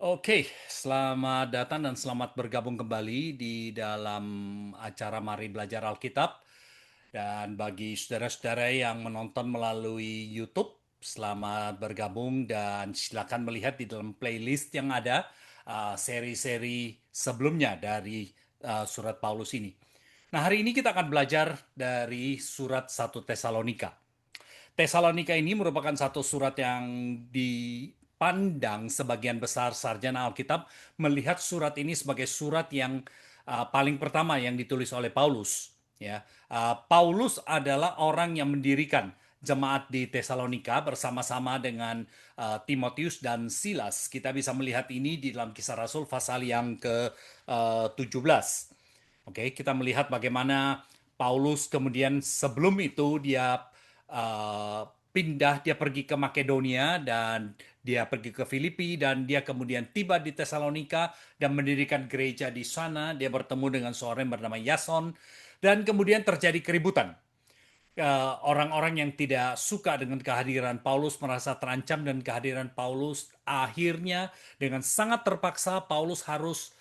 Oke, selamat datang dan selamat bergabung kembali di dalam acara Mari Belajar Alkitab. Dan bagi saudara-saudara yang menonton melalui YouTube, selamat bergabung dan silakan melihat di dalam playlist yang ada seri-seri sebelumnya dari surat Paulus ini. Nah, hari ini kita akan belajar dari surat 1 Tesalonika. Tesalonika ini merupakan satu surat yang dipandang sebagian besar sarjana Alkitab melihat surat ini sebagai surat yang paling pertama yang ditulis oleh Paulus. Ya, Paulus adalah orang yang mendirikan jemaat di Tesalonika bersama-sama dengan Timotius dan Silas. Kita bisa melihat ini di dalam Kisah Rasul pasal yang ke-17. Oke, kita melihat bagaimana Paulus kemudian sebelum itu dia dia pergi ke Makedonia dan dia pergi ke Filipi dan dia kemudian tiba di Tesalonika dan mendirikan gereja di sana. Dia bertemu dengan seorang yang bernama Yason dan kemudian terjadi keributan. Orang-orang yang tidak suka dengan kehadiran Paulus merasa terancam dan kehadiran Paulus akhirnya dengan sangat terpaksa Paulus harus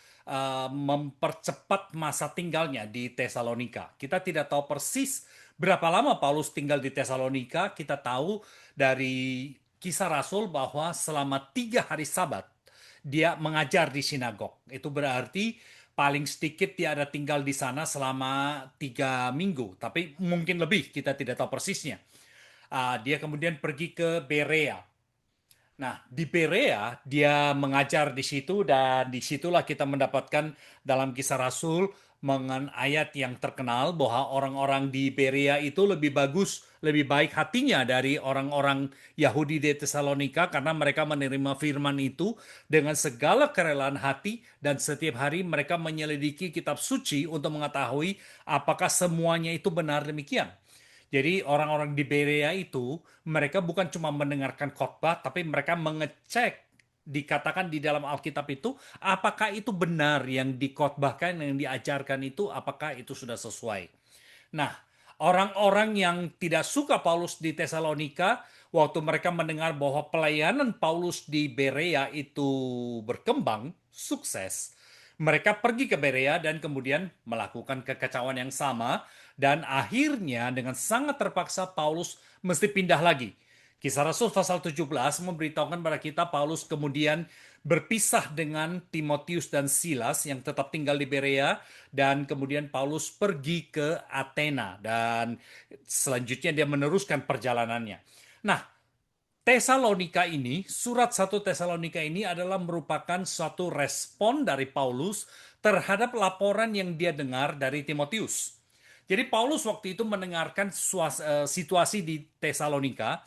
mempercepat masa tinggalnya di Tesalonika. Kita tidak tahu persis berapa lama Paulus tinggal di Tesalonika. Kita tahu dari Kisah Rasul bahwa selama 3 hari Sabat dia mengajar di sinagog. Itu berarti paling sedikit dia ada tinggal di sana selama 3 minggu, tapi mungkin lebih, kita tidak tahu persisnya. Dia kemudian pergi ke Berea. Nah, di Berea dia mengajar di situ dan disitulah kita mendapatkan dalam Kisah Rasul mengenai ayat yang terkenal bahwa orang-orang di Berea itu lebih bagus, lebih baik hatinya dari orang-orang Yahudi di Tesalonika karena mereka menerima firman itu dengan segala kerelaan hati dan setiap hari mereka menyelidiki kitab suci untuk mengetahui apakah semuanya itu benar demikian. Jadi orang-orang di Berea itu mereka bukan cuma mendengarkan khotbah tapi mereka mengecek dikatakan di dalam Alkitab itu apakah itu benar yang dikhotbahkan yang diajarkan itu apakah itu sudah sesuai. Nah, orang-orang yang tidak suka Paulus di Tesalonika waktu mereka mendengar bahwa pelayanan Paulus di Berea itu berkembang sukses, mereka pergi ke Berea dan kemudian melakukan kekacauan yang sama dan akhirnya dengan sangat terpaksa Paulus mesti pindah lagi. Kisah Rasul pasal 17 memberitahukan pada kita Paulus kemudian berpisah dengan Timotius dan Silas yang tetap tinggal di Berea dan kemudian Paulus pergi ke Athena dan selanjutnya dia meneruskan perjalanannya. Nah, surat 1 Tesalonika ini adalah merupakan suatu respon dari Paulus terhadap laporan yang dia dengar dari Timotius. Jadi Paulus waktu itu mendengarkan situasi di Tesalonika,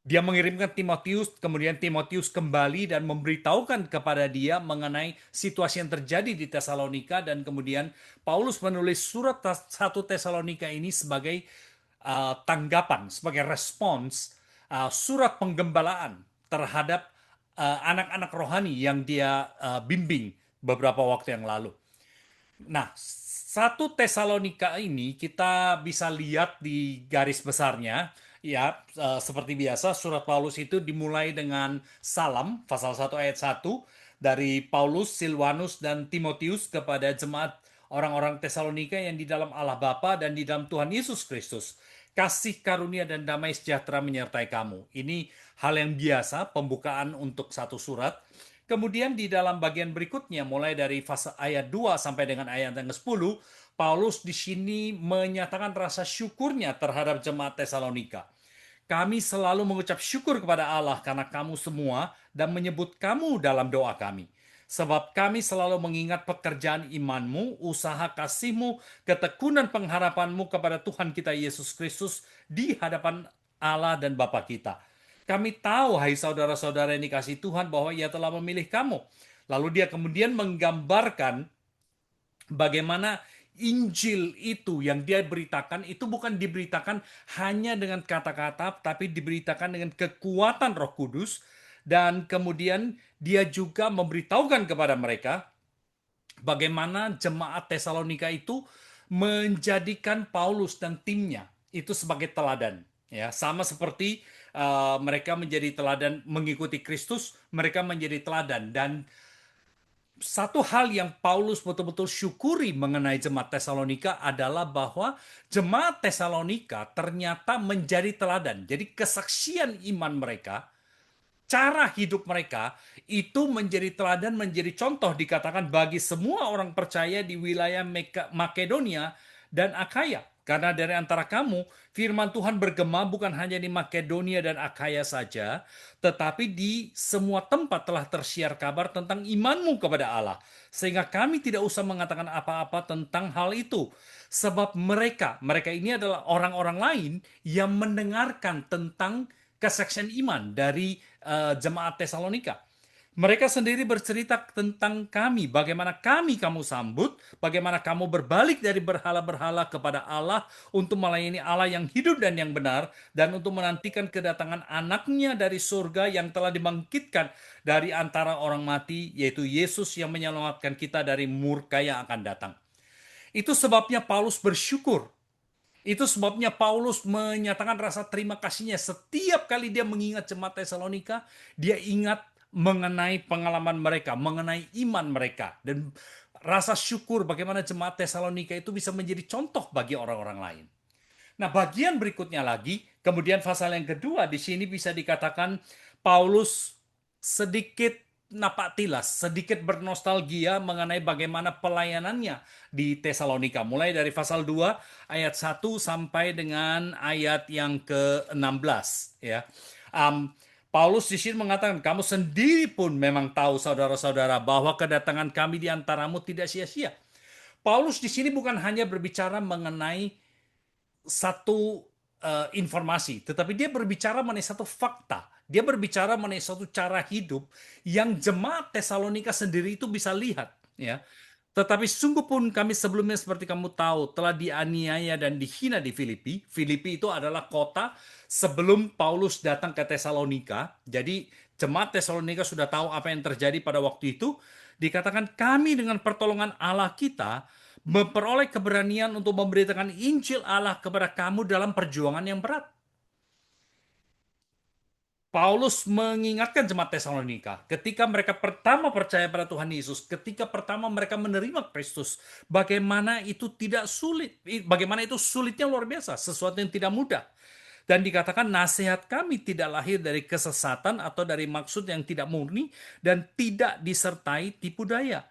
dia mengirimkan Timotius, kemudian Timotius kembali dan memberitahukan kepada dia mengenai situasi yang terjadi di Tesalonika dan kemudian Paulus menulis surat 1 Tesalonika ini sebagai tanggapan, sebagai respons surat penggembalaan terhadap anak-anak rohani yang dia bimbing beberapa waktu yang lalu. Nah, 1 Tesalonika ini kita bisa lihat di garis besarnya, ya seperti biasa surat Paulus itu dimulai dengan salam, pasal 1 ayat 1 dari Paulus, Silwanus, dan Timotius kepada jemaat orang-orang Tesalonika yang di dalam Allah Bapa dan di dalam Tuhan Yesus Kristus. Kasih karunia dan damai sejahtera menyertai kamu. Ini hal yang biasa, pembukaan untuk satu surat. Kemudian di dalam bagian berikutnya, mulai dari fase ayat 2 sampai dengan ayat yang ke-10, Paulus di sini menyatakan rasa syukurnya terhadap jemaat Tesalonika. Kami selalu mengucap syukur kepada Allah karena kamu semua dan menyebut kamu dalam doa kami. Sebab kami selalu mengingat pekerjaan imanmu, usaha kasihmu, ketekunan pengharapanmu kepada Tuhan kita Yesus Kristus di hadapan Allah dan Bapa kita. Kami tahu, hai saudara-saudara yang dikasihi Tuhan, bahwa ia telah memilih kamu. Lalu dia kemudian menggambarkan bagaimana Injil itu yang dia beritakan itu bukan diberitakan hanya dengan kata-kata, tapi diberitakan dengan kekuatan Roh Kudus. Dan kemudian dia juga memberitahukan kepada mereka bagaimana jemaat Tesalonika itu menjadikan Paulus dan timnya itu sebagai teladan. Ya, sama seperti mereka menjadi teladan mengikuti Kristus, mereka menjadi teladan. Dan satu hal yang Paulus betul-betul syukuri mengenai jemaat Tesalonika adalah bahwa jemaat Tesalonika ternyata menjadi teladan. Jadi kesaksian iman mereka, cara hidup mereka itu menjadi teladan, menjadi contoh dikatakan bagi semua orang percaya di wilayah Makedonia dan Akaya. Karena dari antara kamu, firman Tuhan bergema bukan hanya di Makedonia dan Akaya saja, tetapi di semua tempat telah tersiar kabar tentang imanmu kepada Allah. Sehingga kami tidak usah mengatakan apa-apa tentang hal itu. Sebab mereka ini adalah orang-orang lain yang mendengarkan tentang kesaksian iman dari jemaat Tesalonika. Mereka sendiri bercerita tentang kami, bagaimana kamu sambut, bagaimana kamu berbalik dari berhala-berhala kepada Allah untuk melayani Allah yang hidup dan yang benar, dan untuk menantikan kedatangan anaknya dari surga yang telah dibangkitkan dari antara orang mati, yaitu Yesus yang menyelamatkan kita dari murka yang akan datang. Itu sebabnya Paulus bersyukur. Itu sebabnya Paulus menyatakan rasa terima kasihnya setiap kali dia mengingat jemaat Tesalonika, dia ingat mengenai pengalaman mereka, mengenai iman mereka, dan rasa syukur bagaimana jemaat Tesalonika itu bisa menjadi contoh bagi orang-orang lain. Nah, bagian berikutnya lagi, kemudian pasal yang kedua di sini bisa dikatakan Paulus sedikit napak tilas, sedikit bernostalgia mengenai bagaimana pelayanannya di Tesalonika. Mulai dari pasal 2 ayat 1 sampai dengan ayat yang ke-16 ya. Paulus di sini mengatakan, kamu sendiri pun memang tahu saudara-saudara bahwa kedatangan kami di antaramu tidak sia-sia. Paulus di sini bukan hanya berbicara mengenai satu informasi, tetapi dia berbicara mengenai satu fakta. Dia berbicara mengenai satu cara hidup yang jemaat Tesalonika sendiri itu bisa lihat, ya. Tetapi sungguh pun kami sebelumnya seperti kamu tahu telah dianiaya dan dihina di Filipi. Filipi itu adalah kota sebelum Paulus datang ke Tesalonika. Jadi jemaat Tesalonika sudah tahu apa yang terjadi pada waktu itu. Dikatakan kami dengan pertolongan Allah kita memperoleh keberanian untuk memberitakan Injil Allah kepada kamu dalam perjuangan yang berat. Paulus mengingatkan jemaat Tesalonika ketika mereka pertama percaya pada Tuhan Yesus, ketika pertama mereka menerima Kristus, bagaimana itu tidak sulit, bagaimana itu sulitnya luar biasa, sesuatu yang tidak mudah. Dan dikatakan nasihat kami tidak lahir dari kesesatan atau dari maksud yang tidak murni dan tidak disertai tipu daya.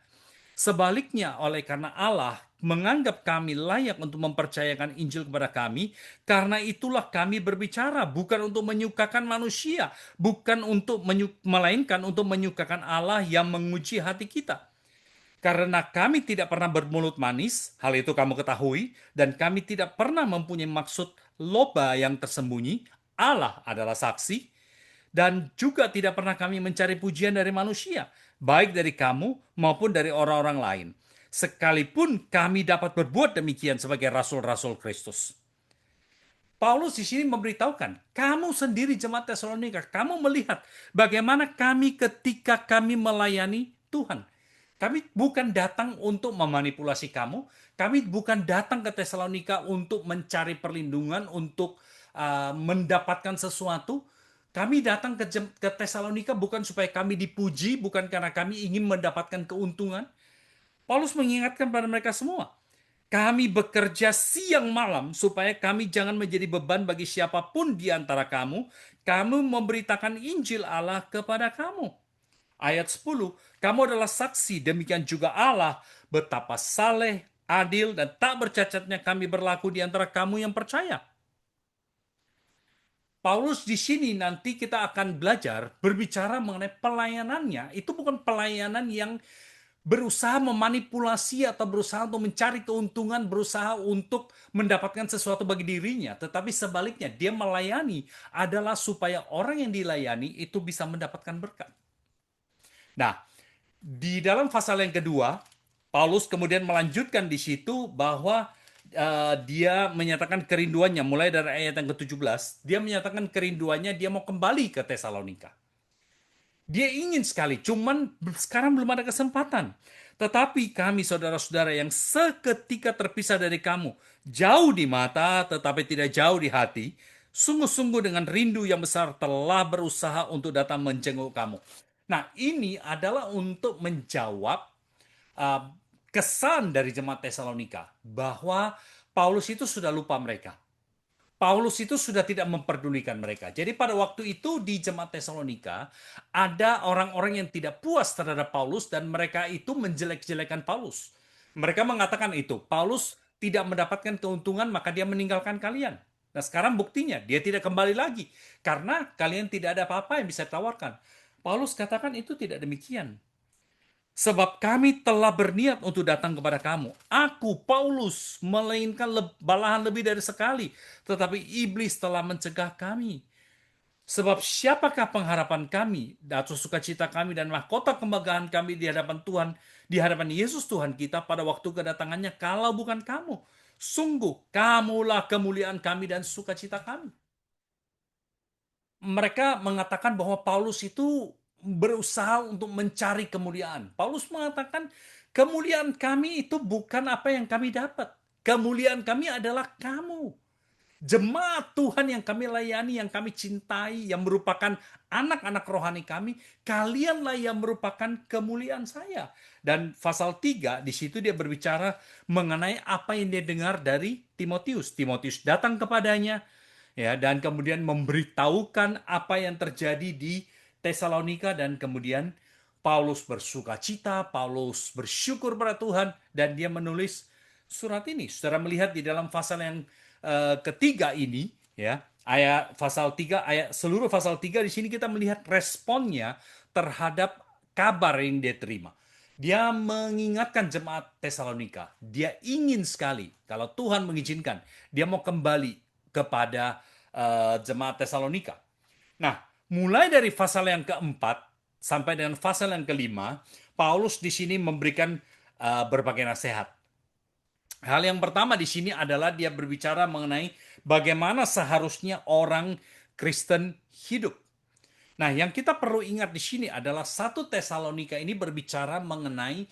Sebaliknya, oleh karena Allah menganggap kami layak untuk mempercayakan Injil kepada kami, karena itulah kami berbicara, bukan untuk menyukakan manusia, bukan untuk melainkan untuk menyukakan Allah yang menguji hati kita. Karena kami tidak pernah bermulut manis, hal itu kamu ketahui, dan kami tidak pernah mempunyai maksud loba yang tersembunyi, Allah adalah saksi, dan juga tidak pernah kami mencari pujian dari manusia, baik dari kamu maupun dari orang-orang lain. Sekalipun kami dapat berbuat demikian sebagai rasul-rasul Kristus. Paulus di sini memberitahukan, kamu sendiri jemaat Tesalonika, kamu melihat bagaimana kami ketika kami melayani Tuhan. Kami bukan datang untuk memanipulasi kamu, kami bukan datang ke Tesalonika untuk mencari perlindungan, untuk mendapatkan sesuatu. Kami datang ke Tesalonika bukan supaya kami dipuji, bukan karena kami ingin mendapatkan keuntungan. Paulus mengingatkan pada mereka semua, kami bekerja siang malam supaya kami jangan menjadi beban bagi siapapun di antara kamu. Kamu memberitakan Injil Allah kepada kamu. Ayat 10, kamu adalah saksi, demikian juga Allah, betapa saleh, adil, dan tak bercacatnya kami berlaku di antara kamu yang percaya. Paulus di sini nanti kita akan belajar berbicara mengenai pelayanannya. Itu bukan pelayanan yang berusaha memanipulasi atau berusaha untuk mencari keuntungan, berusaha untuk mendapatkan sesuatu bagi dirinya. Tetapi sebaliknya, dia melayani adalah supaya orang yang dilayani itu bisa mendapatkan berkat. Nah, di dalam pasal yang kedua, Paulus kemudian melanjutkan di situ bahwa dia menyatakan kerinduannya mulai dari ayat yang ke-17, dia menyatakan kerinduannya dia mau kembali ke Tesalonika. Dia ingin sekali, cuman sekarang belum ada kesempatan. Tetapi kami saudara-saudara yang seketika terpisah dari kamu, jauh di mata tetapi tidak jauh di hati, Sungguh-sungguh dengan rindu yang besar telah berusaha untuk datang menjenguk kamu. Nah, ini adalah untuk menjawab uh, kesan dari jemaat Tesalonika bahwa Paulus itu sudah lupa mereka. Paulus itu sudah tidak memperdulikan mereka. Jadi pada waktu itu di jemaat Tesalonika ada orang-orang yang tidak puas terhadap Paulus dan mereka itu menjelek-jelekan Paulus. Mereka mengatakan itu, Paulus tidak mendapatkan keuntungan maka dia meninggalkan kalian. Nah sekarang buktinya dia tidak kembali lagi karena kalian tidak ada apa-apa yang bisa ditawarkan. Paulus katakan itu tidak demikian. Sebab kami telah berniat untuk datang kepada kamu. Aku, Paulus, melainkan balahan lebih dari sekali. Tetapi iblis telah mencegah kami. Sebab siapakah pengharapan kami, atau sukacita kami dan mahkota kemagahan kami di hadapan Tuhan, di hadapan Yesus Tuhan kita pada waktu kedatangannya, kalau bukan kamu. Sungguh, kamulah kemuliaan kami dan sukacita kami. Mereka mengatakan bahwa Paulus itu berusaha untuk mencari kemuliaan. Paulus mengatakan, kemuliaan kami itu bukan apa yang kami dapat. Kemuliaan kami adalah kamu. Jemaat Tuhan yang kami layani, yang kami cintai, yang merupakan anak-anak rohani kami, kalianlah yang merupakan kemuliaan saya. Dan pasal 3, di situ dia berbicara mengenai apa yang dia dengar dari Timotius. Timotius datang kepadanya, ya, dan kemudian memberitahukan apa yang terjadi di Tesalonika, dan kemudian Paulus bersuka cita, Paulus bersyukur pada Tuhan, dan dia menulis surat ini. Saudara melihat di dalam pasal yang ketiga ini, ya, ayat pasal 3, ayat seluruh pasal 3 di sini kita melihat responnya terhadap kabar yang dia terima. Dia mengingatkan jemaat Tesalonika, dia ingin sekali kalau Tuhan mengizinkan, dia mau kembali kepada jemaat Tesalonika. Nah, mulai dari pasal yang keempat sampai dengan pasal yang kelima, Paulus di sini memberikan berbagai nasihat. Hal yang pertama di sini adalah dia berbicara mengenai bagaimana seharusnya orang Kristen hidup. Nah, yang kita perlu ingat di sini adalah 1 Tesalonika ini berbicara mengenai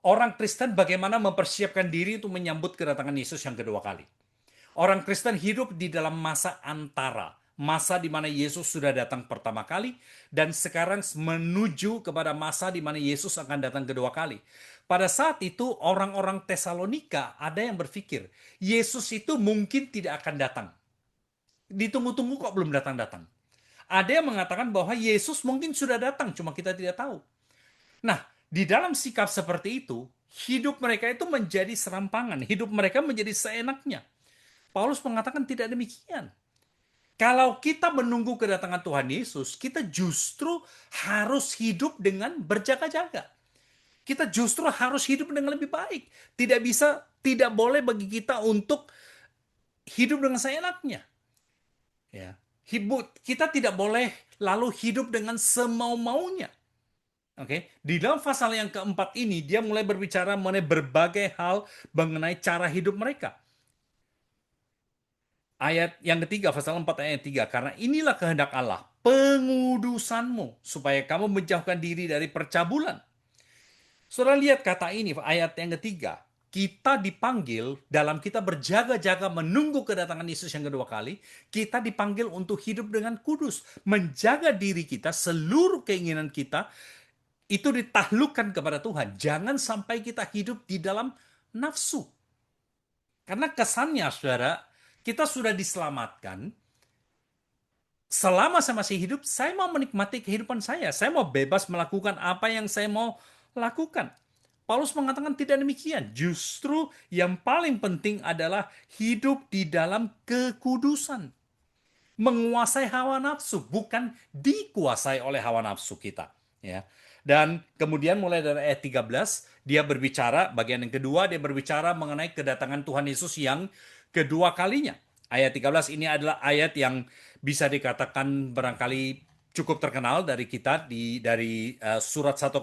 orang Kristen bagaimana mempersiapkan diri untuk menyambut kedatangan Yesus yang kedua kali. Orang Kristen hidup di dalam masa antara, masa di mana Yesus sudah datang pertama kali, dan sekarang menuju kepada masa di mana Yesus akan datang kedua kali. Pada saat itu, orang-orang Tesalonika ada yang berpikir, Yesus itu mungkin tidak akan datang. Ditunggu-tunggu kok belum datang-datang. Ada yang mengatakan bahwa Yesus mungkin sudah datang, cuma kita tidak tahu. Nah, di dalam sikap seperti itu, hidup mereka itu menjadi serampangan. Hidup mereka menjadi seenaknya. Paulus mengatakan tidak demikian. Kalau kita menunggu kedatangan Tuhan Yesus, kita justru harus hidup dengan berjaga-jaga. Kita justru harus hidup dengan lebih baik. Tidak boleh bagi kita untuk hidup dengan seenaknya. Ya. Kita tidak boleh lalu hidup dengan semau-maunya. Oke, di dalam pasal yang keempat ini dia mulai berbicara mengenai berbagai hal mengenai cara hidup mereka. Ayat yang ketiga, pasal 4 ayat 3. Karena inilah kehendak Allah, pengudusanmu, supaya kamu menjauhkan diri dari percabulan. Saudara lihat kata ini, ayat yang ketiga. Kita dipanggil dalam kita berjaga-jaga menunggu kedatangan Yesus yang kedua kali. Kita dipanggil untuk hidup dengan kudus. Menjaga diri kita, seluruh keinginan kita, itu ditaklukkan kepada Tuhan. Jangan sampai kita hidup di dalam nafsu. Karena kesannya, saudara, kita sudah diselamatkan. Selama saya masih hidup, saya mau menikmati kehidupan saya. Saya mau bebas melakukan apa yang saya mau lakukan. Paulus mengatakan tidak demikian. Justru yang paling penting adalah hidup di dalam kekudusan. Menguasai hawa nafsu, bukan dikuasai oleh hawa nafsu kita. Ya. Dan kemudian mulai dari ayat 13, dia berbicara, bagian yang kedua, dia berbicara mengenai kedatangan Tuhan Yesus yang kedua kalinya. Ayat 13 ini adalah ayat yang bisa dikatakan barangkali cukup terkenal dari kita dari surat 1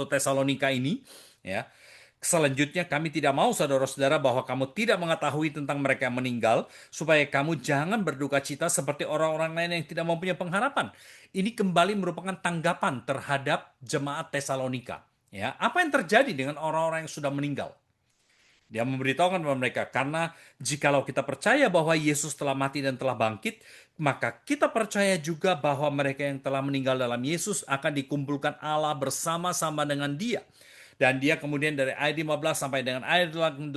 Tesalonika ini, ya. Selanjutnya kami tidak mau saudara-saudara bahwa kamu tidak mengetahui tentang mereka yang meninggal, supaya kamu jangan berduka cita seperti orang-orang lain yang tidak mempunyai pengharapan. Ini kembali merupakan tanggapan terhadap jemaat Tesalonika. Ya, apa yang terjadi dengan orang-orang yang sudah meninggal? Dia memberitahukan kepada mereka, karena jikalau kita percaya bahwa Yesus telah mati dan telah bangkit, maka kita percaya juga bahwa mereka yang telah meninggal dalam Yesus akan dikumpulkan Allah bersama-sama dengan Dia. Dan dia kemudian dari ayat 15 sampai dengan ayat 18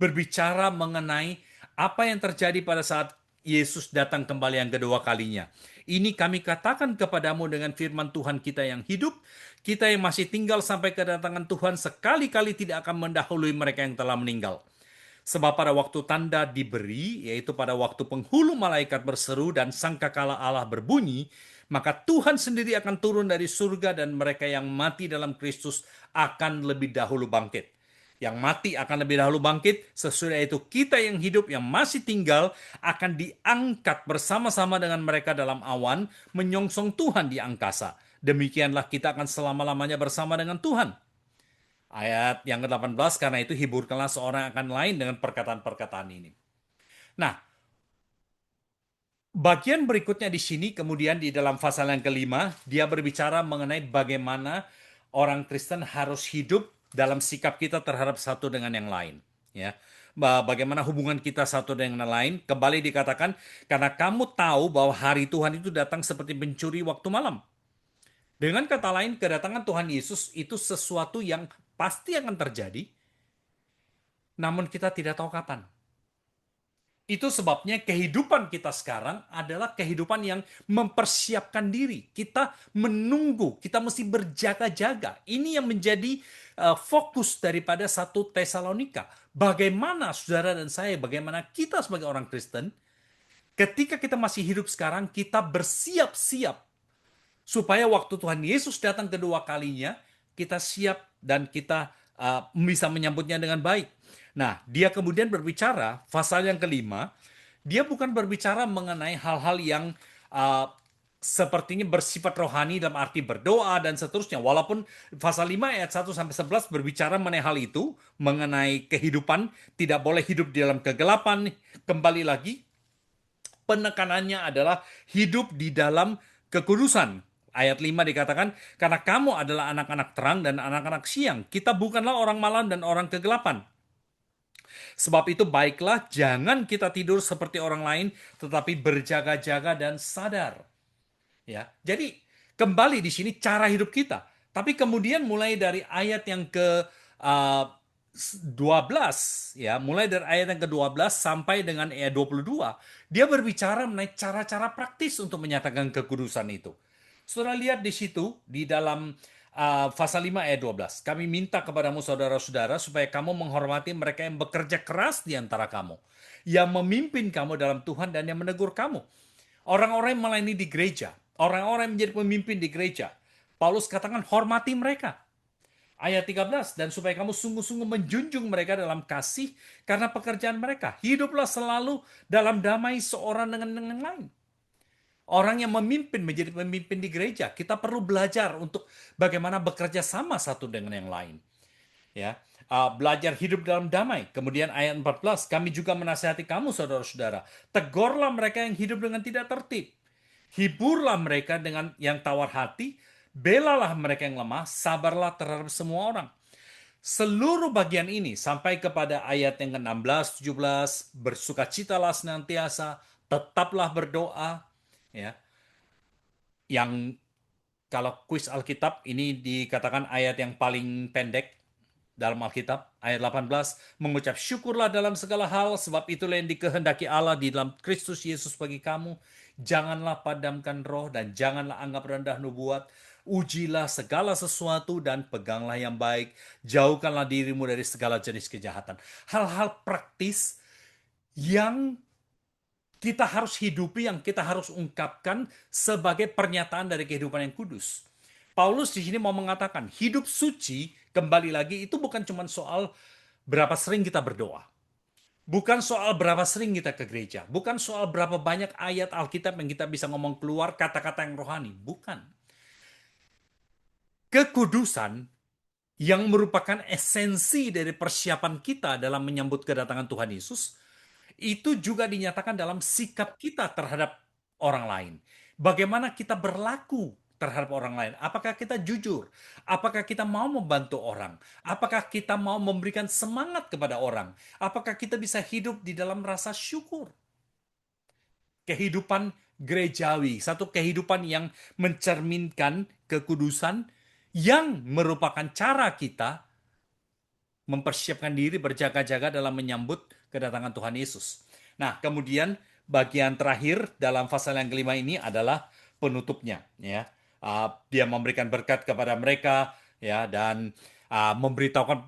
berbicara mengenai apa yang terjadi pada saat Yesus datang kembali yang kedua kalinya. Ini kami katakan kepadamu dengan firman Tuhan kita yang hidup, kita yang masih tinggal sampai kedatangan Tuhan sekali-kali tidak akan mendahului mereka yang telah meninggal. Sebab pada waktu tanda diberi, yaitu pada waktu penghulu malaikat berseru dan sangkakala Allah berbunyi, maka Tuhan sendiri akan turun dari surga dan mereka yang mati dalam Kristus akan lebih dahulu bangkit. Yang mati akan lebih dahulu bangkit, sesudah itu kita yang hidup yang masih tinggal akan diangkat bersama-sama dengan mereka dalam awan, menyongsong Tuhan di angkasa. Demikianlah kita akan selama-lamanya bersama dengan Tuhan. Ayat yang ke-18, karena itu hiburkanlah seorang akan lain dengan perkataan-perkataan ini. Nah, bagian berikutnya di sini kemudian di dalam pasal yang kelima, dia berbicara mengenai bagaimana orang Kristen harus hidup dalam sikap kita terhadap satu dengan yang lain. Ya, bagaimana hubungan kita satu dengan yang lain. Kembali dikatakan, karena kamu tahu bahwa hari Tuhan itu datang seperti pencuri waktu malam. Dengan kata lain, kedatangan Tuhan Yesus itu sesuatu yang pasti akan terjadi, namun kita tidak tahu kapan. Itu sebabnya kehidupan kita sekarang adalah kehidupan yang mempersiapkan diri. Kita menunggu, kita mesti berjaga-jaga. Ini yang menjadi fokus daripada 1 Tesalonika. Bagaimana saudara dan saya, bagaimana kita sebagai orang Kristen, ketika kita masih hidup sekarang, kita bersiap-siap supaya waktu Tuhan Yesus datang kedua kalinya, kita siap dan kita bisa menyambutnya dengan baik. Nah, dia kemudian berbicara, pasal yang kelima, dia bukan berbicara mengenai hal-hal yang uh, sepertinya bersifat rohani dalam arti berdoa dan seterusnya. Walaupun pasal 5 ayat 1-11 berbicara mengenai hal itu, mengenai kehidupan, tidak boleh hidup di dalam kegelapan. Kembali lagi, penekanannya adalah hidup di dalam kekudusan. Ayat 5 dikatakan, karena kamu adalah anak-anak terang dan anak-anak siang. Kita bukanlah orang malam dan orang kegelapan. Sebab itu baiklah jangan kita tidur seperti orang lain, tetapi berjaga-jaga dan sadar. Ya, jadi kembali di sini cara hidup kita. Tapi kemudian mulai dari ayat yang ke 12, ya, mulai dari ayat yang ke-12 sampai dengan ayat 22, dia berbicara mengenai cara-cara praktis untuk menyatakan kekudusan itu. Saudara lihat di situ, di dalam pasal 5 ayat 12. Kami minta kepadamu saudara-saudara supaya kamu menghormati mereka yang bekerja keras di antara kamu, yang memimpin kamu dalam Tuhan dan yang menegur kamu. Orang-orang yang melayani di gereja, orang-orang yang menjadi pemimpin di gereja, Paulus katakan hormati mereka. Ayat 13, dan supaya kamu sungguh-sungguh menjunjung mereka dalam kasih karena pekerjaan mereka. Hiduplah selalu dalam damai seorang dengan yang lain. Orang yang memimpin menjadi pemimpin di gereja, kita perlu belajar untuk bagaimana bekerja sama satu dengan yang lain. Ya, belajar hidup dalam damai. Kemudian ayat 14, kami juga menasihati kamu saudara-saudara, tegurlah mereka yang hidup dengan tidak tertib. Hiburlah mereka dengan yang tawar hati, belalah mereka yang lemah, sabarlah terhadap semua orang. Seluruh bagian ini sampai kepada ayat yang ke-16, 17, bersukacitalah senantiasa, tetaplah berdoa, ya. Yang kalau kuis Alkitab ini dikatakan ayat yang paling pendek dalam Alkitab, ayat 18, mengucap syukurlah dalam segala hal, sebab itulah yang dikehendaki Allah di dalam Kristus Yesus bagi kamu. Janganlah padamkan roh dan janganlah anggap rendah nubuat. Ujilah segala sesuatu dan peganglah yang baik. Jauhkanlah dirimu dari segala jenis kejahatan. Hal-hal praktis yang kita harus hidupi, yang kita harus ungkapkan sebagai pernyataan dari kehidupan yang kudus. Paulus di sini mau mengatakan, hidup suci, kembali lagi, itu bukan cuma soal berapa sering kita berdoa. Bukan soal berapa sering kita ke gereja. Bukan soal berapa banyak ayat Alkitab yang kita bisa ngomong keluar, kata-kata yang rohani. Bukan. Kekudusan yang merupakan esensi dari persiapan kita dalam menyambut kedatangan Tuhan Yesus, itu juga dinyatakan dalam sikap kita terhadap orang lain. Bagaimana kita berlaku terhadap orang lain? Apakah kita jujur? Apakah kita mau membantu orang? Apakah kita mau memberikan semangat kepada orang? Apakah kita bisa hidup di dalam rasa syukur? Kehidupan gerejawi, satu kehidupan yang mencerminkan kekudusan yang merupakan cara kita mempersiapkan diri berjaga-jaga dalam menyambut kedatangan Tuhan Yesus. Nah, kemudian bagian terakhir dalam pasal yang kelima ini adalah penutupnya, ya. Dia memberikan berkat kepada mereka, ya, dan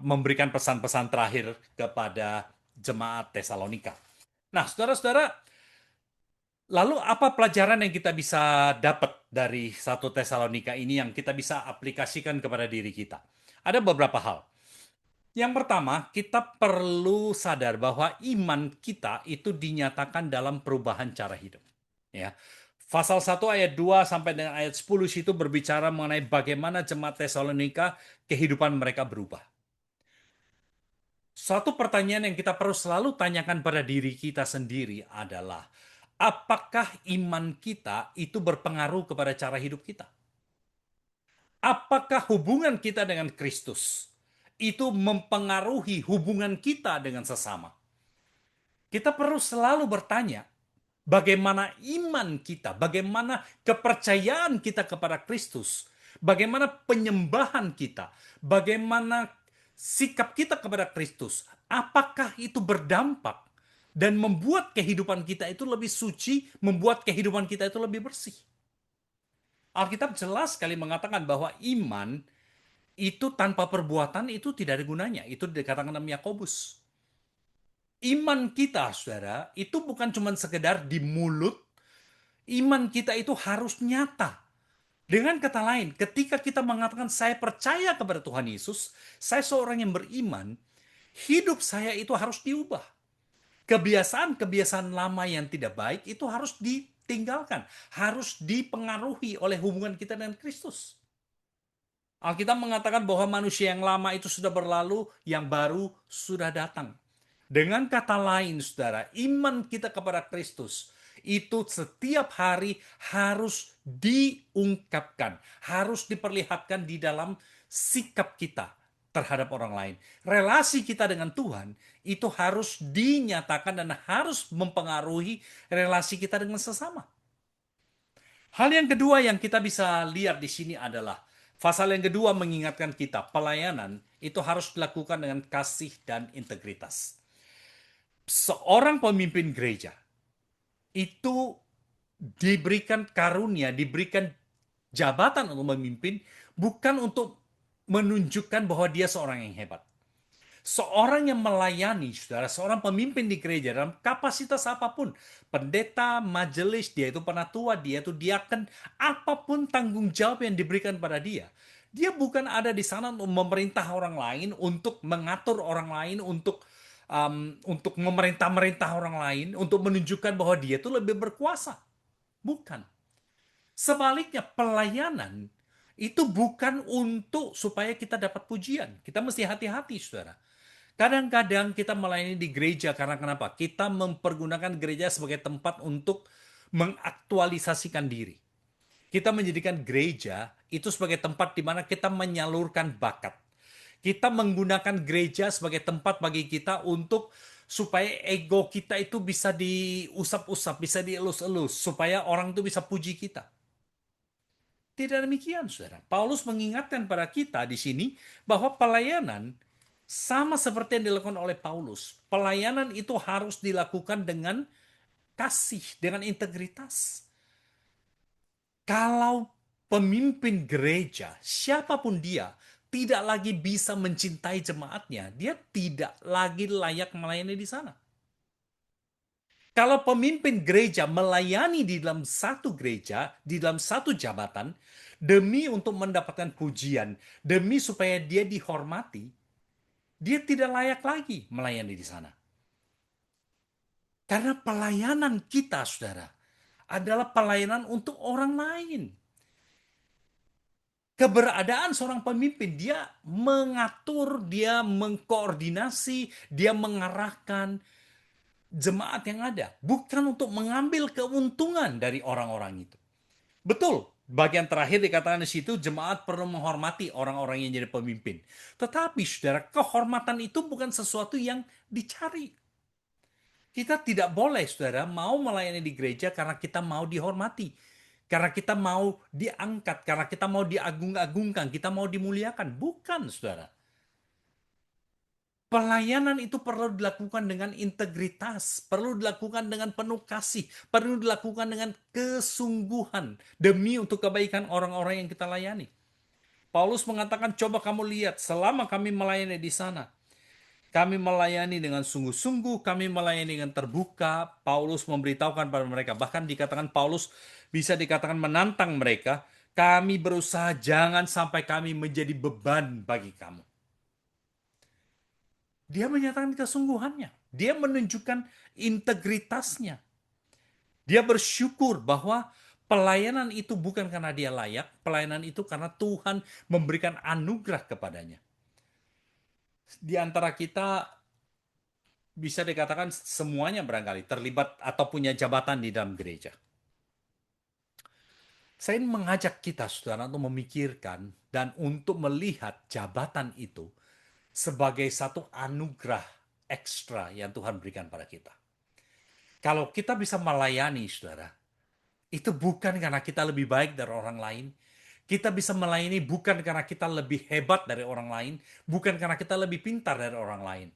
memberikan pesan-pesan terakhir kepada jemaat Tesalonika. Nah, saudara-saudara, lalu apa pelajaran yang kita bisa dapat dari satu Tesalonika ini yang kita bisa aplikasikan kepada diri kita? Ada beberapa hal. Yang pertama, kita perlu sadar bahwa iman kita itu dinyatakan dalam perubahan cara hidup. Ya. Pasal 1 ayat 2 sampai dengan ayat 10 situ berbicara mengenai bagaimana jemaat Tesalonika kehidupan mereka berubah. Suatu pertanyaan yang kita perlu selalu tanyakan pada diri kita sendiri adalah, apakah iman kita itu berpengaruh kepada cara hidup kita? Apakah hubungan kita dengan Kristus itu mempengaruhi hubungan kita dengan sesama? Kita perlu selalu bertanya, bagaimana iman kita, bagaimana kepercayaan kita kepada Kristus, bagaimana penyembahan kita, bagaimana sikap kita kepada Kristus, apakah itu berdampak dan membuat kehidupan kita itu lebih suci, membuat kehidupan kita itu lebih bersih. Alkitab jelas sekali mengatakan bahwa iman itu tanpa perbuatan itu tidak ada gunanya. Itu dikatakan dalam Yakobus. Iman kita, saudara, itu bukan cuma sekedar di mulut. Iman kita itu harus nyata. Dengan kata lain, ketika kita mengatakan saya percaya kepada Tuhan Yesus, saya seorang yang beriman, hidup saya itu harus diubah. Kebiasaan-kebiasaan lama yang tidak baik itu harus ditinggalkan, harus dipengaruhi oleh hubungan kita dengan Kristus. Alkitab mengatakan bahwa manusia yang lama itu sudah berlalu, yang baru sudah datang. Dengan kata lain, saudara, iman kita kepada Kristus itu setiap hari harus diungkapkan, harus diperlihatkan di dalam sikap kita terhadap orang lain. Relasi kita dengan Tuhan itu harus dinyatakan dan harus mempengaruhi relasi kita dengan sesama. Hal yang kedua yang kita bisa lihat di sini adalah pasal yang kedua mengingatkan kita, pelayanan itu harus dilakukan dengan kasih dan integritas. Seorang pemimpin gereja itu diberikan karunia, diberikan jabatan untuk memimpin, bukan untuk menunjukkan bahwa dia seorang yang hebat. Seorang yang melayani, saudara, seorang pemimpin di gereja dalam kapasitas apapun, pendeta, majelis, dia itu penatua, dia itu diaken, apapun tanggung jawab yang diberikan pada dia. Dia bukan ada di sana untuk memerintah orang lain, untuk mengatur orang lain, untuk memerintah-merintah orang lain, untuk menunjukkan bahwa dia itu lebih berkuasa. Bukan. Sebaliknya, pelayanan itu bukan untuk supaya kita dapat pujian. Kita mesti hati-hati, saudara. Kadang-kadang kita melayani di gereja karena kenapa? Kita mempergunakan gereja sebagai tempat untuk mengaktualisasikan diri. Kita menjadikan gereja itu sebagai tempat di mana kita menyalurkan bakat. Kita menggunakan gereja sebagai tempat bagi kita untuk supaya ego kita itu bisa diusap-usap, bisa dielus-elus, supaya orang itu bisa puji kita. Tidak demikian, saudara. Paulus mengingatkan pada kita di sini bahwa pelayanan sama seperti yang dilakukan oleh Paulus. Pelayanan itu harus dilakukan dengan kasih, dengan integritas. Kalau pemimpin gereja, siapapun dia, tidak lagi bisa mencintai jemaatnya, dia tidak lagi layak melayani di sana. Kalau pemimpin gereja melayani di dalam satu gereja, di dalam satu jabatan, demi untuk mendapatkan pujian, demi supaya dia dihormati, dia tidak layak lagi melayani di sana. Karena pelayanan kita, saudara, adalah pelayanan untuk orang lain. Keberadaan seorang pemimpin, dia mengatur, dia mengkoordinasi, dia mengarahkan jemaat yang ada. Bukan untuk mengambil keuntungan dari orang-orang itu. Betul, Bagian terakhir dikatakan di situ, jemaat perlu menghormati orang-orang yang jadi pemimpin. Tetapi saudara, kehormatan itu bukan sesuatu yang dicari. Kita tidak boleh, saudara, mau melayani di gereja karena kita mau dihormati. Karena kita mau diangkat, karena kita mau diagung-agungkan, kita mau dimuliakan. Bukan, saudara. Pelayanan itu perlu dilakukan dengan integritas, perlu dilakukan dengan penuh kasih, perlu dilakukan dengan kesungguhan demi untuk kebaikan orang-orang yang kita layani. Paulus mengatakan, coba kamu lihat, selama kami melayani di sana, kami melayani dengan sungguh-sungguh, kami melayani dengan terbuka. Paulus memberitahukan pada mereka, bahkan dikatakan Paulus bisa dikatakan menantang mereka, kami berusaha jangan sampai kami menjadi beban bagi kamu. Dia menyatakan kesungguhannya. Dia menunjukkan integritasnya. Dia bersyukur bahwa pelayanan itu bukan karena dia layak, pelayanan itu karena Tuhan memberikan anugerah kepadanya. Di antara kita bisa dikatakan semuanya barangkali terlibat atau punya jabatan di dalam gereja. Saya ingin mengajak kita, saudara, untuk memikirkan dan untuk melihat jabatan itu sebagai satu anugerah ekstra yang Tuhan berikan pada kita. Kalau kita bisa melayani, saudara, itu bukan karena kita lebih baik dari orang lain. Kita bisa melayani bukan karena kita lebih hebat dari orang lain, bukan karena kita lebih pintar dari orang lain.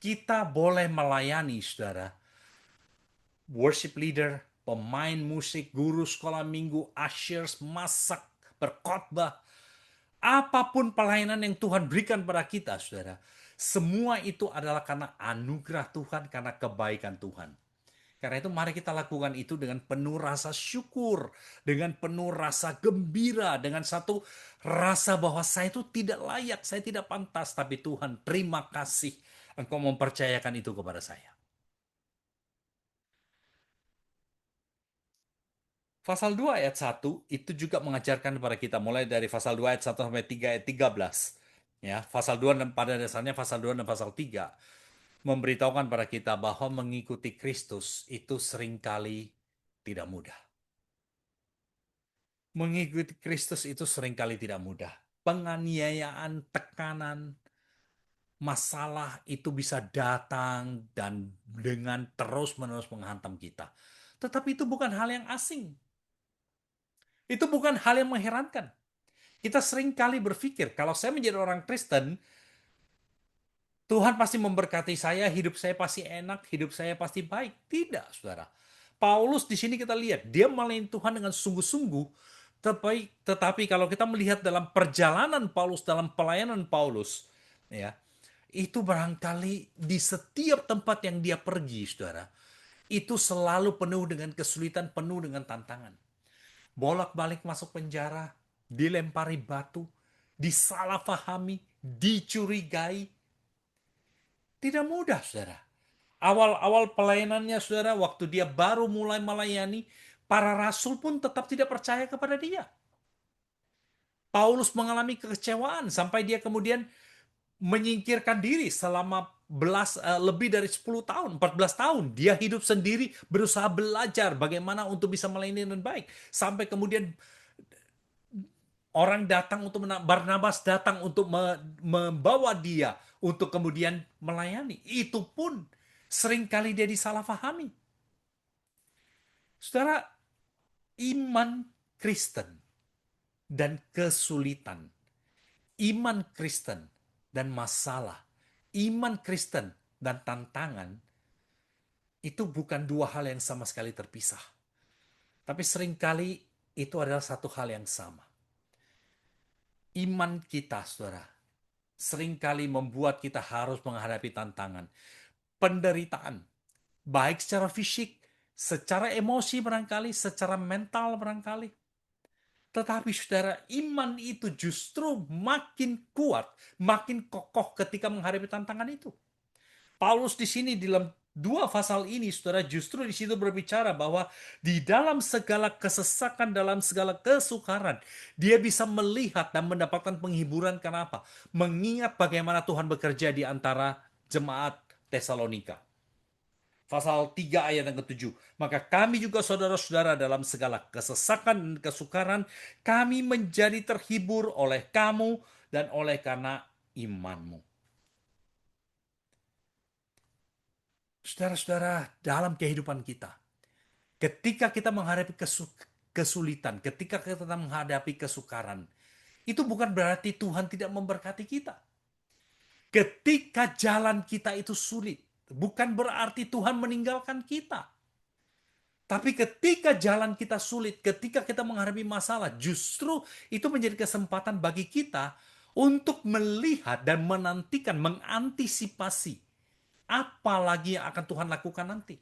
Kita boleh melayani, saudara, worship leader, pemain musik, guru sekolah minggu, ushers, masak, berkhotbah, apapun pelayanan yang Tuhan berikan pada kita, saudara, semua itu adalah karena anugerah Tuhan, karena kebaikan Tuhan. Karena itu mari kita lakukan itu dengan penuh rasa syukur, dengan penuh rasa gembira, dengan satu rasa bahwa saya itu tidak layak, saya tidak pantas, tapi Tuhan terima kasih Engkau mempercayakan itu kepada saya. Pasal 2 ayat 1 itu juga mengajarkan kepada kita mulai dari pasal 2 ayat 1 sampai 3 ayat 13. Ya, pasal 2 dan pada dasarnya pasal 2 dan pasal 3 memberitahukan pada kita bahwa mengikuti Kristus itu seringkali tidak mudah. Mengikuti Kristus itu seringkali tidak mudah. Penganiayaan, tekanan, masalah itu bisa datang dan dengan terus-menerus menghantam kita. Tetapi itu bukan hal yang asing. Itu bukan hal yang mengherankan. Kita seringkali berpikir, kalau saya menjadi orang Kristen, Tuhan pasti memberkati saya, hidup saya pasti enak, hidup saya pasti baik. Tidak, saudara. Paulus di sini kita lihat, dia melayani Tuhan dengan sungguh-sungguh, tetapi kalau kita melihat dalam perjalanan Paulus, dalam pelayanan Paulus, ya, itu barangkali di setiap tempat yang dia pergi, saudara, itu selalu penuh dengan kesulitan, penuh dengan tantangan. Bolak-balik masuk penjara, dilempari batu, disalahpahami, dicurigai. Tidak mudah, saudara. Awal-awal pelayanannya, saudara, waktu dia baru mulai melayani, para rasul pun tetap tidak percaya kepada dia. Paulus mengalami kekecewaan sampai dia kemudian menyingkirkan diri selama lebih dari 10 tahun, 14 tahun. Dia hidup sendiri, berusaha belajar bagaimana untuk bisa melayani dengan baik. Sampai kemudian orang datang untuk Barnabas datang untuk membawa dia untuk kemudian melayani. Itu pun seringkali dia disalahpahami. Saudara, iman Kristen dan kesulitan, iman Kristen dan masalah, iman Kristen dan tantangan itu bukan dua hal yang sama sekali terpisah. Tapi seringkali itu adalah satu hal yang sama. Iman kita, saudara, seringkali membuat kita harus menghadapi tantangan, penderitaan, baik secara fisik, secara emosi barangkali, secara mental barangkali. Tetapi saudara, iman itu justru makin kuat, makin kokoh ketika menghadapi tantangan itu. Paulus di sini di dalam dua pasal ini, saudara, justru di situ berbicara bahwa di dalam segala kesesakan, dalam segala kesukaran, dia bisa melihat dan mendapatkan penghiburan. Kenapa? Mengingat bagaimana Tuhan bekerja di antara jemaat Tesalonika. Pasal 3 ayat yang ke-7. Maka kami juga saudara-saudara dalam segala kesesakan dan kesukaran, kami menjadi terhibur oleh kamu dan oleh karena imanmu. Saudara-saudara, dalam kehidupan kita, ketika kita menghadapi kesulitan, ketika kita menghadapi kesukaran, itu bukan berarti Tuhan tidak memberkati kita. Ketika jalan kita itu sulit, bukan berarti Tuhan meninggalkan kita. Tapi ketika jalan kita sulit, ketika kita menghadapi masalah, justru itu menjadi kesempatan bagi kita untuk melihat dan menantikan, mengantisipasi apa lagi yang akan Tuhan lakukan nanti.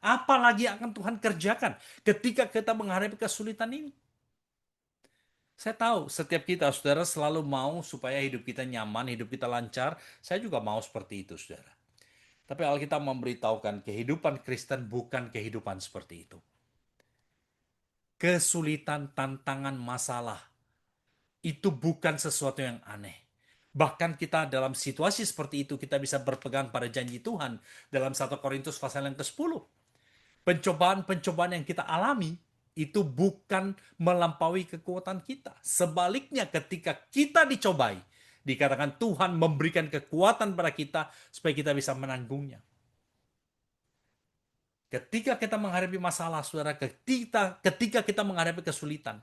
Apa lagi yang akan Tuhan kerjakan ketika kita menghadapi kesulitan ini. Saya tahu setiap kita, saudara, selalu mau supaya hidup kita nyaman, hidup kita lancar. Saya juga mau seperti itu, saudara. Tapi Alkitab memberitahukan kehidupan Kristen bukan kehidupan seperti itu. Kesulitan, tantangan, masalah itu bukan sesuatu yang aneh. Bahkan kita dalam situasi seperti itu kita bisa berpegang pada janji Tuhan dalam 1 Korintus pasal yang ke-10. Pencobaan-pencobaan yang kita alami itu bukan melampaui kekuatan kita. Sebaliknya ketika kita dicobai, dikatakan Tuhan memberikan kekuatan pada kita supaya kita bisa menanggungnya. Ketika kita menghadapi masalah, saudara, ketika kita menghadapi kesulitan,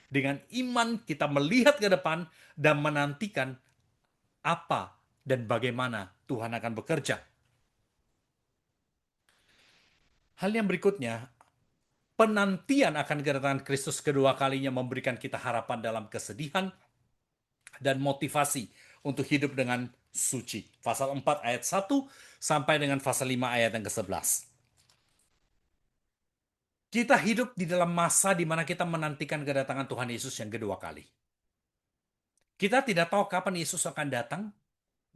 dengan iman kita melihat ke depan dan menantikan apa dan bagaimana Tuhan akan bekerja. Hal yang berikutnya, penantian akan kedatangan Kristus kedua kalinya memberikan kita harapan dalam kesedihan dan motivasi untuk hidup dengan suci. Pasal 4 ayat 1 sampai dengan pasal 5 ayat yang ke-11. Kita hidup di dalam masa di mana kita menantikan kedatangan Tuhan Yesus yang kedua kali. Kita tidak tahu kapan Yesus akan datang.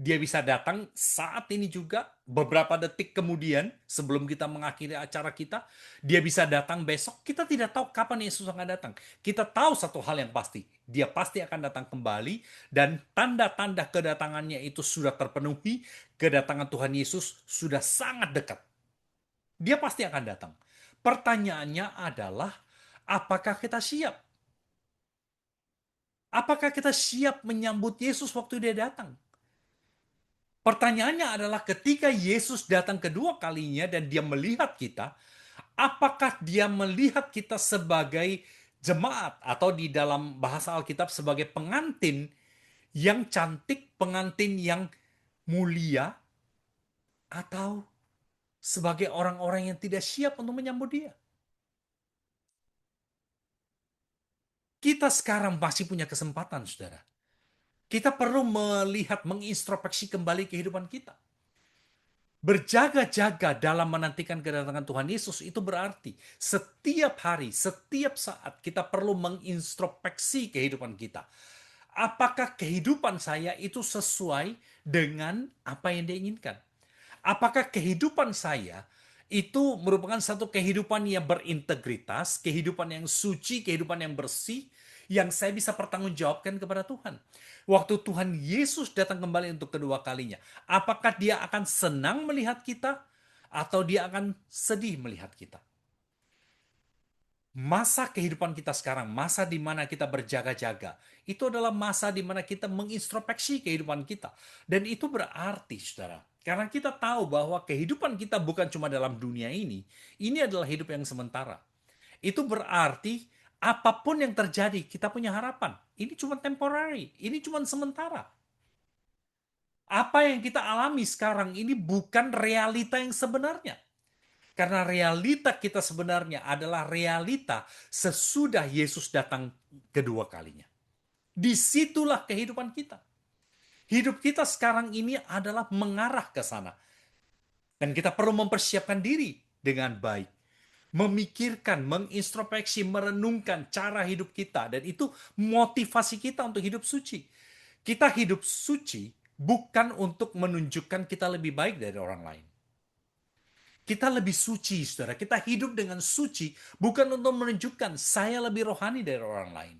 Dia bisa datang saat ini juga, beberapa detik kemudian sebelum kita mengakhiri acara kita. Dia bisa datang besok. Kita tidak tahu kapan Yesus akan datang. Kita tahu satu hal yang pasti. Dia pasti akan datang kembali dan tanda-tanda kedatangannya itu sudah terpenuhi. Kedatangan Tuhan Yesus sudah sangat dekat. Dia pasti akan datang. Pertanyaannya adalah, apakah kita siap? Apakah kita siap menyambut Yesus waktu dia datang? Pertanyaannya adalah ketika Yesus datang kedua kalinya dan dia melihat kita, apakah dia melihat kita sebagai jemaat atau di dalam bahasa Alkitab sebagai pengantin yang cantik, pengantin yang mulia, atau sebagai orang-orang yang tidak siap untuk menyambut dia? Kita sekarang masih punya kesempatan, saudara. Kita perlu melihat, mengintrospeksi kembali kehidupan kita. Berjaga-jaga dalam menantikan kedatangan Tuhan Yesus itu berarti setiap hari, setiap saat kita perlu mengintrospeksi kehidupan kita. Apakah kehidupan saya itu sesuai dengan apa yang dia inginkan? Apakah kehidupan saya itu merupakan satu kehidupan yang berintegritas, kehidupan yang suci, kehidupan yang bersih, yang saya bisa pertanggungjawabkan kepada Tuhan. Waktu Tuhan Yesus datang kembali untuk kedua kalinya, apakah dia akan senang melihat kita atau dia akan sedih melihat kita? Masa kehidupan kita sekarang, masa di mana kita berjaga-jaga, itu adalah masa di mana kita mengintrospeksi kehidupan kita. Dan itu berarti, saudara, karena kita tahu bahwa kehidupan kita bukan cuma dalam dunia ini adalah hidup yang sementara. Itu berarti apapun yang terjadi, kita punya harapan. Ini cuma temporary, ini cuma sementara. Apa yang kita alami sekarang ini bukan realita yang sebenarnya. Karena realita kita sebenarnya adalah realita sesudah Yesus datang kedua kalinya. Disitulah kehidupan kita. Hidup kita sekarang ini adalah mengarah ke sana. Dan kita perlu mempersiapkan diri dengan baik. Memikirkan, mengintrospeksi, merenungkan cara hidup kita. Dan itu motivasi kita untuk hidup suci. Kita hidup suci bukan untuk menunjukkan kita lebih baik dari orang lain. Kita lebih suci, saudara. Kita hidup dengan suci bukan untuk menunjukkan saya lebih rohani dari orang lain.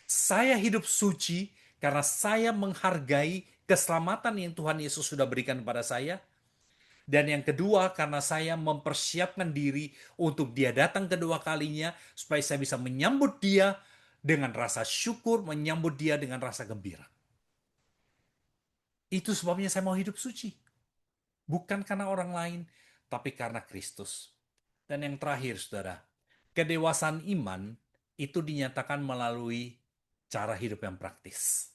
Saya hidup suci karena saya menghargai keselamatan yang Tuhan Yesus sudah berikan kepada saya. Dan yang kedua, karena saya mempersiapkan diri untuk dia datang kedua kalinya, supaya saya bisa menyambut dia dengan rasa syukur, menyambut dia dengan rasa gembira. Itu sebabnya saya mau hidup suci. Bukan karena orang lain, tapi karena Kristus. Dan yang terakhir, saudara, kedewasaan iman itu dinyatakan melalui cara hidup yang praktis.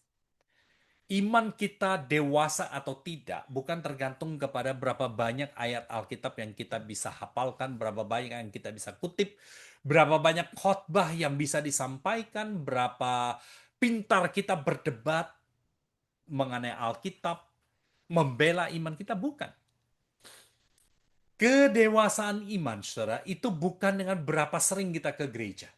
Iman kita dewasa atau tidak bukan tergantung kepada berapa banyak ayat Alkitab yang kita bisa hafalkan, berapa banyak yang kita bisa kutip, berapa banyak khotbah yang bisa disampaikan, berapa pintar kita berdebat mengenai Alkitab, membela iman kita, bukan. Kedewasaan iman, saudara, itu bukan dengan berapa sering kita ke gereja.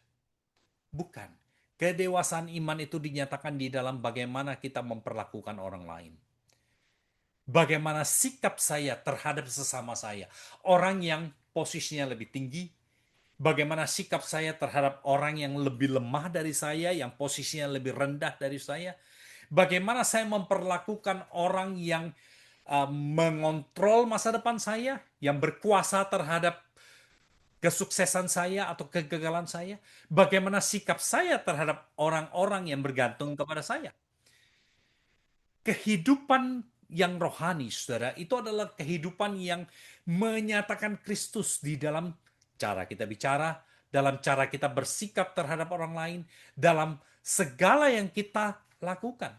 Bukan. Kedewasaan iman itu dinyatakan di dalam bagaimana kita memperlakukan orang lain. Bagaimana sikap saya terhadap sesama saya. Orang yang posisinya lebih tinggi, bagaimana sikap saya terhadap orang yang lebih lemah dari saya, yang posisinya lebih rendah dari saya. Bagaimana saya memperlakukan orang yang mengontrol masa depan saya, yang berkuasa terhadap kesuksesan saya atau kegagalan saya. Bagaimana sikap saya terhadap orang-orang yang bergantung kepada saya. Kehidupan yang rohani, saudara, itu adalah kehidupan yang menyatakan Kristus di dalam cara kita bicara, dalam cara kita bersikap terhadap orang lain, dalam segala yang kita lakukan.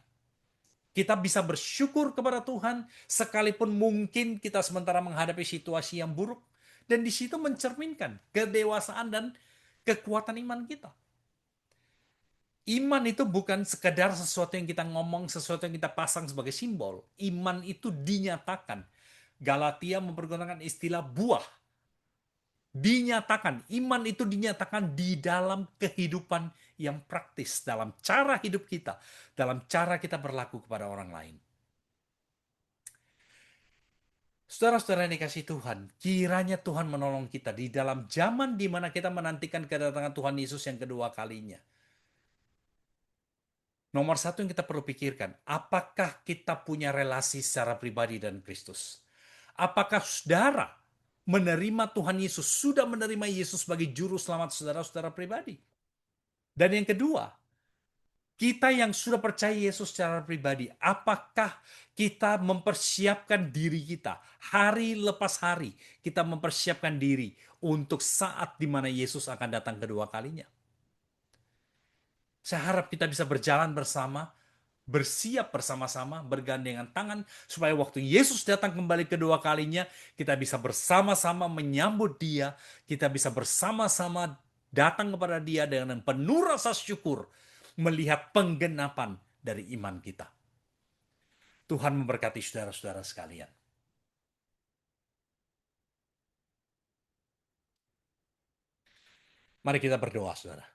Kita bisa bersyukur kepada Tuhan, sekalipun mungkin kita sementara menghadapi situasi yang buruk. Dan di situ mencerminkan kedewasaan dan kekuatan iman kita. Iman itu bukan sekedar sesuatu yang kita ngomong, sesuatu yang kita pasang sebagai simbol. Iman itu dinyatakan. Galatia mempergunakan istilah buah. Dinyatakan, iman itu dinyatakan di dalam kehidupan yang praktis, dalam cara hidup kita, dalam cara kita berlaku kepada orang lain. Saudara-saudara yang dikasih Tuhan, kiranya Tuhan menolong kita di dalam zaman di mana kita menantikan kedatangan Tuhan Yesus yang kedua kalinya. Nomor satu yang kita perlu pikirkan, apakah kita punya relasi secara pribadi dan Kristus? Apakah saudara menerima Tuhan Yesus, sudah menerima Yesus sebagai juru selamat saudara-saudara pribadi? Dan yang kedua, kita yang sudah percaya Yesus secara pribadi, apakah kita mempersiapkan diri kita hari lepas hari, kita mempersiapkan diri untuk saat di mana Yesus akan datang kedua kalinya? Saya harap kita bisa berjalan bersama, bersiap bersama-sama, bergandengan tangan, supaya waktu Yesus datang kembali kedua kalinya, kita bisa bersama-sama menyambut Dia, kita bisa bersama-sama datang kepada Dia dengan penuh rasa syukur, melihat penggenapan dari iman kita. Tuhan memberkati saudara-saudara sekalian. Mari kita berdoa, saudara.